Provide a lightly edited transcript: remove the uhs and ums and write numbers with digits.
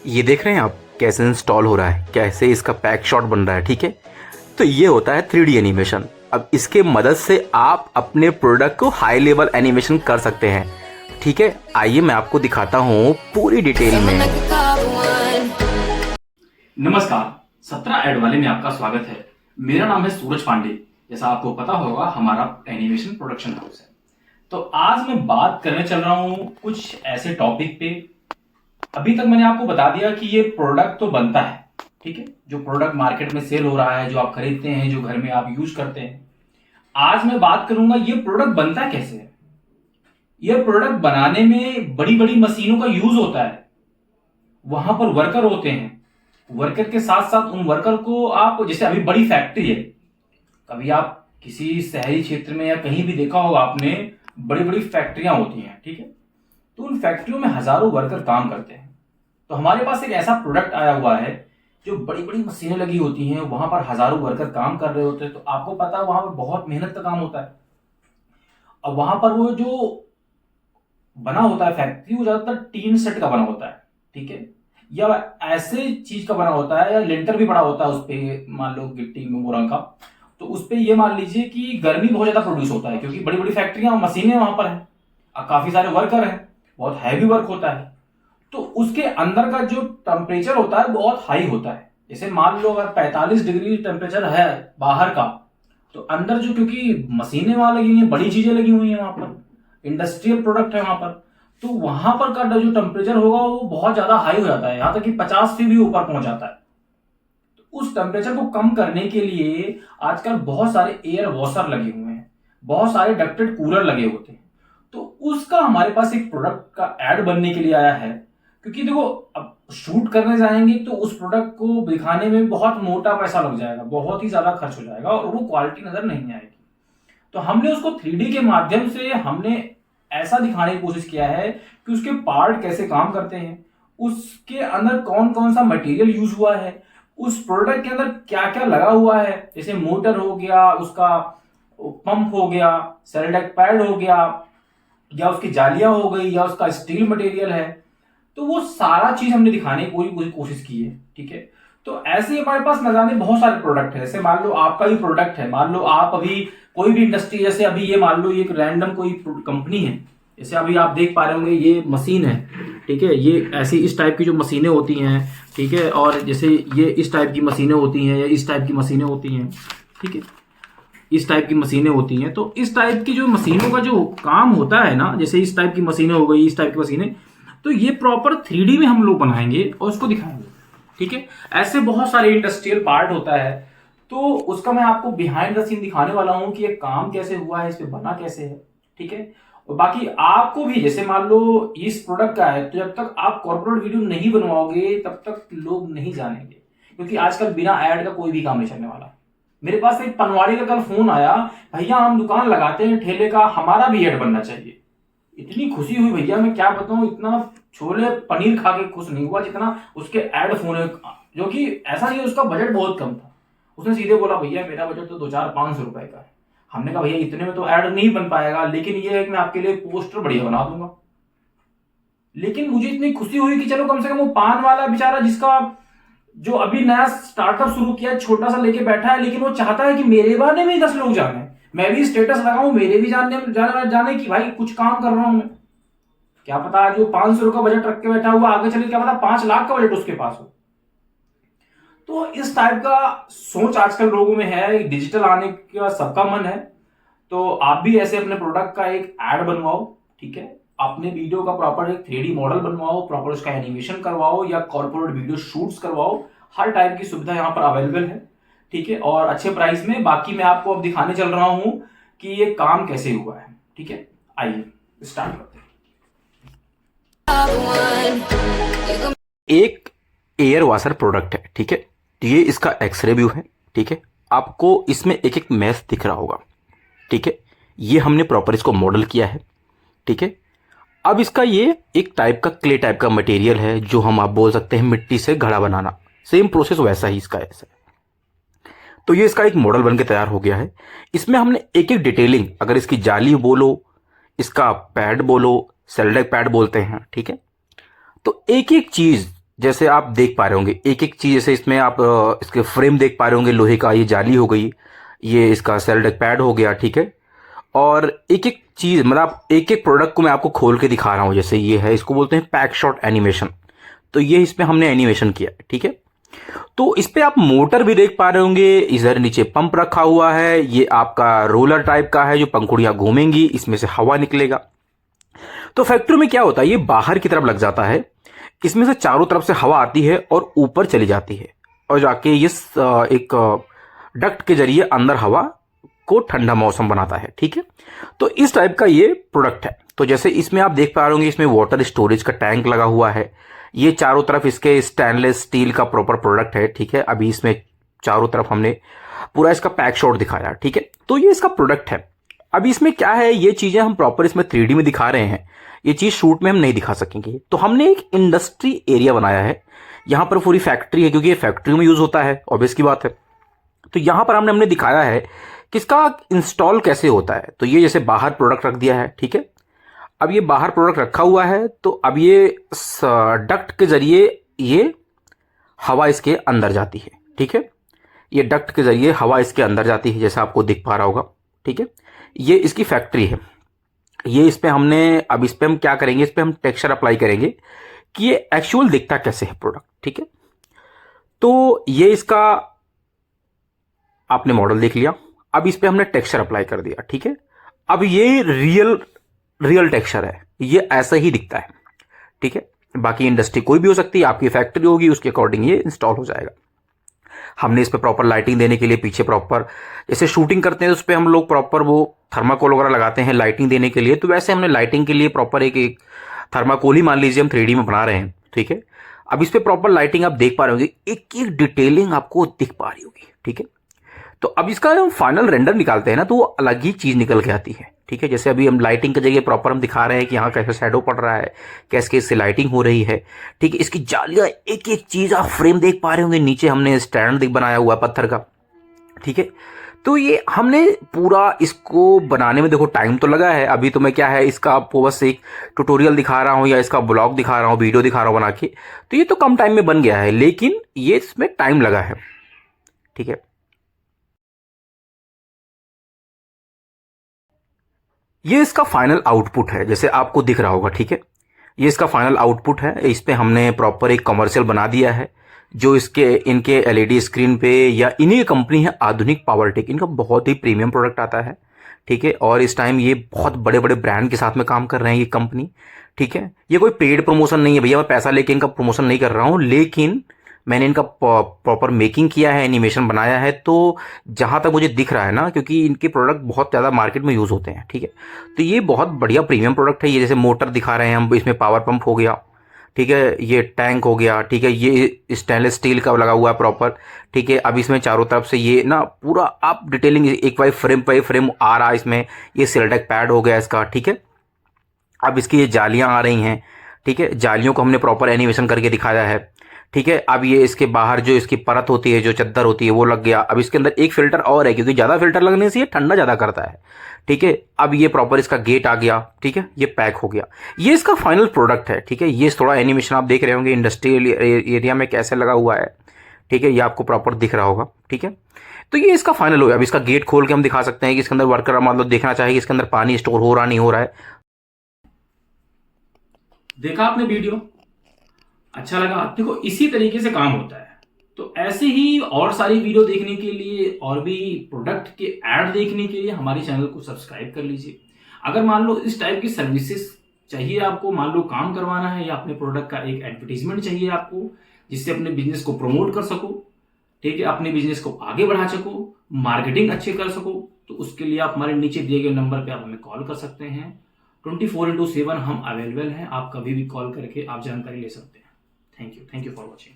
ये देख रहे हैं आप कैसे इंस्टॉल हो रहा है, कैसे इसका पैक शॉट बन रहा है। ठीक है, तो ये होता है 3D एनिमेशन। अब इसके मदद से आप अपने प्रोडक्ट को हाई लेवल एनिमेशन कर सकते हैं। ठीक है, आइए मैं आपको दिखाता हूँ पूरी डिटेल में। नमस्कार, 17 ऐड वाले में आपका स्वागत है। मेरा नाम है सूरज पांडे। जैसा आपको पता होगा, हमारा एनिमेशन प्रोडक्शन हाउस है। तो आज मैं बात करने चल रहा हूँ कुछ ऐसे टॉपिक पे। अभी तक मैंने आपको बता दिया कि ये प्रोडक्ट तो बनता है, ठीक है, जो प्रोडक्ट मार्केट में सेल हो रहा है, जो आप खरीदते हैं, जो घर में आप यूज करते हैं। आज मैं बात करूंगा ये प्रोडक्ट बनता कैसे है। ये प्रोडक्ट बनाने में बड़ी बड़ी मशीनों का यूज होता है। वहां पर वर्कर होते हैं। वर्कर के साथ साथ उन वर्कर को आप, जैसे अभी बड़ी फैक्ट्री है, कभी आप किसी शहरी क्षेत्र में या कहीं भी देखा होगा आपने, बड़ी बड़ी फैक्ट्रियां होती हैं, ठीक है। तो उन फैक्ट्रियों में हजारों वर्कर काम करते हैं। तो हमारे पास एक ऐसा प्रोडक्ट आया हुआ है जो बड़ी बड़ी मशीनें लगी होती हैं, वहां पर हजारों वर्कर काम कर रहे होते हैं। तो आपको पता है वहां पर बहुत मेहनत का काम होता है। अब वहां पर वो जो बना होता है फैक्ट्री, वो ज्यादातर टीन सेट का बना होता है, ठीक है, या ऐसे चीज का बना होता है, या लेंटर भी पड़ा होता है उस पे, मान लो गिट्टी मोरंग का। तो उस पे ये मान लीजिए कि गर्मी बहुत ज्यादा प्रोड्यूस होता है, क्योंकि बड़ी बड़ी फैक्ट्रियां, मशीनें वहां पर है, काफी सारे वर्कर हैं, बहुत हैवी वर्क होता है। तो उसके अंदर का जो टेम्परेचर होता है बहुत हाई होता है। जैसे मान लो अगर 45 डिग्री टेम्परेचर है बाहर का, तो अंदर जो, क्योंकि मशीनें वहां लगी हुई हैं, बड़ी चीजें लगी हुई हैं वहां पर, इंडस्ट्रियल प्रोडक्ट है वहां पर, तो वहां पर का जो टेम्परेचर होगा वो बहुत ज्यादा हाई हो जाता है, यहां तक कि 50 से भी ऊपर पहुंच जाता है। तो उस टेम्परेचर को कम करने के लिए आजकल बहुत सारे एयर वॉशर लगे हुए हैं, बहुत सारे डक्टेड कूलर लगे होते हैं। तो उसका हमारे पास एक प्रोडक्ट का ऐड बनने के लिए आया है। क्योंकि देखो, अब शूट करने जाएंगे तो उस प्रोडक्ट को दिखाने में बहुत मोटा पैसा लग जाएगा, बहुत ही ज्यादा खर्च हो जाएगा और वो क्वालिटी नजर नहीं आएगी। तो हमने उसको 3D के माध्यम से हमने ऐसा दिखाने की कोशिश किया है कि उसके पार्ट कैसे काम करते हैं, उसके अंदर कौन कौन सा मटेरियल यूज हुआ है, उस प्रोडक्ट के अंदर क्या क्या लगा हुआ है। जैसे मोटर हो गया, उसका पंप हो गया, सेल्डेक पैड हो गया, या उसकी जालियां हो गई, या उसका स्टील मटेरियल है। तो वो सारा चीज हमने दिखाने की पूरी कोशिश की है, ठीक है। तो ऐसे ही हमारे पास न जाने बहुत सारे प्रोडक्ट है। जैसे मान लो आपका भी प्रोडक्ट है, मान लो आप अभी कोई भी इंडस्ट्री, जैसे अभी ये मान लो एक रैंडम कोई कंपनी है, जैसे अभी आप देख पा रहे होंगे ये मशीन है, ठीक है, ये ऐसी इस टाइप की जो मशीनें होती हैं, ठीक है, और जैसे ये इस टाइप की मशीनें होती हैं, या इस टाइप की मशीनें होती हैं, ठीक है, इस टाइप की मशीनें होती हैं। तो इस टाइप की जो मशीनों का जो काम होता है ना, जैसे इस टाइप की मशीनें हो गई, इस टाइप की मशीनें, तो ये प्रॉपर 3D में हम लोग बनाएंगे और उसको दिखाएंगे, ठीक है। ऐसे बहुत सारे इंडस्ट्रियल पार्ट होता है, तो उसका मैं आपको बिहाइंड द सीन दिखाने वाला हूं कि ये काम कैसे हुआ है, इस पे बना कैसे है, ठीक है। और बाकी आपको भी, जैसे मान लो इस प्रोडक्ट का है, तो जब तक आप कॉर्पोरेट वीडियो नहीं बनवाओगे तब तक लोग नहीं जानेंगे, क्योंकि आजकल बिना ऐड का कोई भी काम नहीं चलने वाला। मेरे पास एक पनवाड़ी का कल फोन आया, भैया हम दुकान लगाते हैं ठेले का, हमारा भी ऐड बनना चाहिए। इतनी खुशी हुई भैया, मैं क्या बताऊं, इतना छोले पनीर खा के खुश नहीं हुआ जितना उसके ऐड फोन है, जो कि ऐसा नहीं है, उसका बजट बहुत कम था। उसने सीधे बोला, भैया मेरा बजट तो 2-4-500 रुपए का है। हमने कहा भैया इतने में तो ऐड नहीं बन पाएगा, लेकिन ये है कि मैं आपके लिए पोस्टर बढ़िया बना दूंगा। लेकिन मुझे इतनी खुशी हुई कि चलो कम से कम वो पान वाला बेचारा, जिसका जो अभी नया स्टार्टअप शुरू किया, छोटा सा लेके बैठा है, लेकिन वो चाहता है कि मेरे बारे में 10 लोग जाने, मैं भी स्टेटस लगाऊं, मेरे भी जाने की भाई कुछ काम कर रहा हूं मैं। क्या पता आज वो 500 का बजट रख के बैठा हुआ, आगे चल के क्या पता 5 लाख का बजट उसके पास हो। तो इस टाइप का सोच आजकल लोगों में है, डिजिटल आने का सबका मन है। तो आप भी ऐसे अपने प्रोडक्ट का एक ऐड बनवाओ, ठीक है, अपने वीडियो का प्रॉपर एक 3D मॉडल बनवाओ, प्रॉपर उसका एनिमेशन करवाओ, या कॉर्पोरेट वीडियो शूट्स करवाओ। हर टाइप की सुविधा यहाँ पर अवेलेबल है, ठीक है, और अच्छे प्राइस में। बाकी मैं आपको अब दिखाने चल रहा हूं कि ये काम कैसे हुआ है, ठीक है। आइए स्टार्ट करते हैं। एक एयर वॉशर प्रोडक्ट है, ठीक है, तो ये इसका एक्सरे व्यू है, ठीक है। आपको इसमें एक एक मैश दिख रहा होगा, ठीक है। ये हमने प्रॉपर इसको मॉडल किया है, ठीक है। अब इसका ये एक टाइप का क्ले टाइप का मटेरियल है, जो हम आप बोल सकते हैं मिट्टी से घड़ा बनाना, सेम प्रोसेस वैसा ही इसका ऐसा है। तो ये इसका एक मॉडल बन के तैयार हो गया है। इसमें हमने एक एक डिटेलिंग, अगर इसकी जाली बोलो, इसका पैड बोलो, सेल्डेक पैड बोलते हैं, ठीक है, तो एक एक चीज जैसे आप देख पा रहे होंगे एक एक चीज, जैसे इसमें आप इसके फ्रेम देख पा रहे होंगे लोहे का, ये जाली हो गई, ये इसका सेल डेक पैड हो गया, ठीक है। और एक एक चीज मतलब एक एक प्रोडक्ट को मैं आपको खोल के दिखा रहा हूं। जैसे ये है, इसको बोलते हैं पैक शॉट एनिमेशन। तो ये इसमें हमने एनिमेशन किया है, ठीक है। तो इस पे आप मोटर भी देख पा रहे होंगे, इधर नीचे पंप रखा हुआ है, ये आपका रोलर टाइप का है जो पंखुड़ियां घूमेंगी, इसमें से हवा निकलेगा। तो फैक्ट्री में क्या होता है, ये बाहर की तरफ लग जाता है, इसमें से चारों तरफ से हवा आती है और ऊपर चली जाती है और जाके ये एक डक्ट के जरिए अंदर हवा को ठंडा मौसम बनाता है, ठीक है। तो इस टाइप का ये प्रोडक्ट है। तो जैसे इसमें आप देख पा रहे होंगे, इसमें वाटर स्टोरेज का टैंक लगा हुआ है, ये चारों तरफ इसके स्टेनलेस स्टील का प्रॉपर प्रोडक्ट है, ठीक है। अभी इसमें चारों तरफ हमने पूरा इसका पैक शॉट दिखाया, ठीक है। तो ये इसका प्रोडक्ट है। अभी इसमें क्या है, ये चीजें हम प्रॉपर इसमें 3D में दिखा रहे हैं, ये चीज शूट में हम नहीं दिखा सकेंगे। तो हमने एक इंडस्ट्री एरिया बनाया है, यहां पर पूरी फैक्ट्री है क्योंकि ये फैक्ट्री में यूज होता है, ऑब्वियस की बात है। तो यहां पर हमने दिखाया है कि इसका इंस्टॉल कैसे होता है। तो ये जैसे बाहर प्रोडक्ट रख दिया है, ठीक है। अब ये बाहर प्रोडक्ट रखा हुआ है, तो अब ये डक्ट के जरिए ये हवा इसके अंदर जाती है, ठीक है। ये डक्ट के जरिए हवा इसके अंदर जाती है, जैसा आपको दिख पा रहा होगा, ठीक है। ये इसकी फैक्ट्री है। ये इस पे हमने, अब इस पे हम क्या करेंगे, इस पे हम टेक्सचर अप्लाई करेंगे कि ये एक्चुअल दिखता कैसे है प्रोडक्ट, ठीक है। तो ये इसका आपने मॉडल देख लिया, अब इस पे हमने टेक्सचर अप्लाई कर दिया, ठीक है। अब ये रियल टेक्सचर है, ये ऐसा ही दिखता है, ठीक है। बाकी इंडस्ट्री कोई भी हो सकती है, आपकी फैक्ट्री होगी, उसके अकॉर्डिंग ये इंस्टॉल हो जाएगा। हमने इस पे प्रॉपर लाइटिंग देने के लिए पीछे प्रॉपर, जैसे शूटिंग करते हैं उस पर हम लोग प्रॉपर वो थर्माकोल वगैरह लगाते हैं लाइटिंग देने के लिए, तो वैसे हमने लाइटिंग के लिए प्रॉपर एक थर्माकोल ही मान लीजिए हम 3D में बना रहे हैं, ठीक है। अब इस पे प्रॉपर लाइटिंग आप देख पा रहे होंगे, एक एक डिटेलिंग आपको दिख पा रही होगी, ठीक है। तो अब इसका हम फाइनल रेंडर निकालते हैं ना, तो वो अलग ही चीज निकल के आती है, ठीक है। जैसे अभी हम लाइटिंग की जगह प्रॉपर हम दिखा रहे हैं कि यहाँ कैसे शैडो पड़ रहा है, कैसे कैसे लाइटिंग हो रही है, ठीक है। इसकी जालियां एक एक चीज आप फ्रेम देख पा रहे होंगे, नीचे हमने स्टैंड बनाया हुआ पत्थर का, ठीक है। तो ये हमने पूरा इसको बनाने में देखो टाइम तो लगा है। अभी तो मैं क्या है, इसका आपको बस एक ट्यूटोरियल दिखा रहा हूँ या इसका ब्लॉग दिखा रहा हूँ, वीडियो दिखा रहा हूँ बना के, तो ये तो कम टाइम में बन गया है, लेकिन ये इसमें टाइम लगा है, ठीक है। ये इसका फाइनल आउटपुट है, जैसे आपको दिख रहा होगा, ठीक है। ये इसका फाइनल आउटपुट है। इस पे हमने प्रॉपर एक कमर्शियल बना दिया है, जो इसके इनके एलईडी स्क्रीन पे, या इन्हीं कंपनी है आधुनिक पावरटेक, इनका बहुत ही प्रीमियम प्रोडक्ट आता है, ठीक है। और इस टाइम ये बहुत बड़े बड़े ब्रांड के साथ में काम कर रहे हैं ये कंपनी, ठीक है। ये कोई पेड प्रमोशन नहीं है भैया, मैं पैसा लेके इनका प्रमोशन नहीं कर रहा हूँ, लेकिन मैंने इनका प्रॉपर मेकिंग किया है, एनिमेशन बनाया है। तो जहां तक मुझे दिख रहा है ना, क्योंकि इनके प्रोडक्ट बहुत ज़्यादा मार्केट में यूज़ होते हैं, ठीक है। तो ये बहुत बढ़िया प्रीमियम प्रोडक्ट है। ये जैसे मोटर दिखा रहे हैं हम, इसमें पावर पंप हो गया, ठीक है, ये टैंक हो गया, ठीक है, ये स्टेनलेस स्टील का लगा हुआ है प्रॉपर, ठीक है। अब इसमें चारों तरफ से ये ना पूरा आप डिटेलिंग एक बाई फ्रेम आ रहा है इसमें, ये सिल्डेक पैड हो गया इसका, ठीक है। अब इसकी ये जालियां आ रही हैं, ठीक है, जालियों को हमने प्रॉपर एनिमेशन करके दिखाया है, ठीक है। अब ये इसके बाहर जो इसकी परत होती है, जो चद्दर होती है, वो लग गया। अब इसके अंदर एक फिल्टर और है, क्योंकि ज़्यादा फिल्टर लगने से ये ठंडा ज़्यादा करता है, ठीक है। अब ये प्रॉपर इसका गेट आ गया, ठीक है, ये पैक हो गया। ये इसका फाइनल प्रोडक्ट है, ठीक है। ये थोड़ा एनिमेशन आप देख रहे होंगे इंडस्ट्रियल एरिया में कैसे लगा हुआ है, ठीक है, ये आपको प्रॉपर दिख रहा होगा, ठीक है। तो ये इसका फाइनल हो गया। अब इसका गेट खोल के हम दिखा सकते हैं कि इसके अंदर वर्कर मतलब देखना चाहिए कि इसके अंदर पानी स्टोर हो रहा नहीं हो रहा है। देखा आपने वीडियो, अच्छा लगा? देखो इसी तरीके से काम होता है। तो ऐसे ही और सारी वीडियो देखने के लिए और भी प्रोडक्ट के ऐड देखने के लिए हमारे चैनल को सब्सक्राइब कर लीजिए। अगर मान लो इस टाइप की सर्विसेज चाहिए आपको, मान लो काम करवाना है या अपने प्रोडक्ट का एक एडवर्टीजमेंट चाहिए आपको, जिससे अपने बिजनेस को प्रमोट कर सको, ठीक है, अपने बिजनेस को आगे बढ़ा सको, मार्केटिंग अच्छे कर सको, तो उसके लिए आप हमारे नीचे दिए गए नंबर पे आप हमें कॉल कर सकते हैं। 24/7 हम अवेलेबल हैं, आप कभी भी कॉल करके आप जानकारी ले सकते हैं। Thank you for watching.